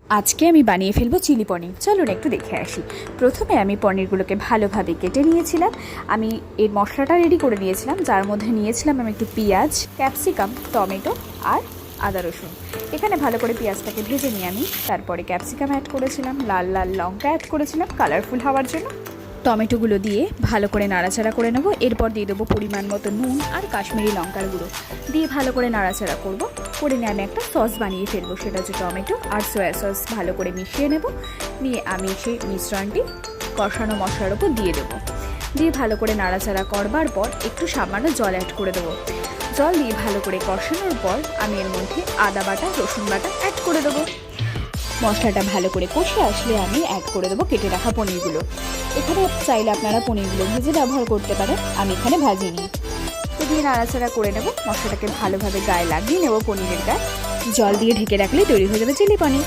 আজকে আমি বানিয়ে ফেলবো চিলি পনির। চলুন একটু দেখে আসি। প্রথমে আমি পনিরগুলোকে ভালোভাবে কেটে নিয়েছিলাম। আমি এর মশলাটা রেডি করে নিয়েছিলাম, যার মধ্যে নিয়েছিলাম আমি একটু পেঁয়াজ, ক্যাপসিকাম, টমেটো আর আদা রসুন। এখানে ভালো করে পেঁয়াজটাকে ভেজে নিয়ে আমি তারপরে ক্যাপসিকাম অ্যাড করেছিলাম, লাল লাল লঙ্কা অ্যাড করেছিলাম কালারফুল হওয়ার জন্য। টমেটোগুলো দিয়ে ভালো করে নাড়াচাড়া করে নেব। এরপর দিয়ে দেবো পরিমাণ মতো নুন আর কাশ্মীরি লঙ্কার গুঁড়ো দিয়ে ভালো করে নাড়াচাড়া করে নিয়ে আমি একটা সস বানিয়ে ফেলবো। সেটা হচ্ছে টমেটো আর সয়া সস ভালো করে মিশিয়ে নেব। নিয়ে আমি সেই মিশ্রণটি কষানো মশলার ওপর দিয়ে দেবো। দিয়ে ভালো করে নাড়াচাড়া করবার পর একটু সামান্য জল অ্যাড করে দেবো। জল দিয়ে ভালো করে কষানোর পর আমি এর মধ্যে আদা বাটা, রসুন বাটা অ্যাড করে দেবো। মশলাটা ভালো করে কষে আসলে আমি অ্যাড করে দেবো কেটে রাখা পনিরগুলো। এখানে চাইলে আপনারা পনিরগুলো ভেজে ব্যবহার করতে পারেন, আমি এখানে ভাজিনি। তো দিয়ে নাড়াচাড়া করে নেব। মশলাটাকে ভালোভাবে গায়ে লাগিয়ে নেব পনিরের গায়ে। জল দিয়ে ঢেকে রাখলে তৈরি হয়ে যাবে চিলি পনির।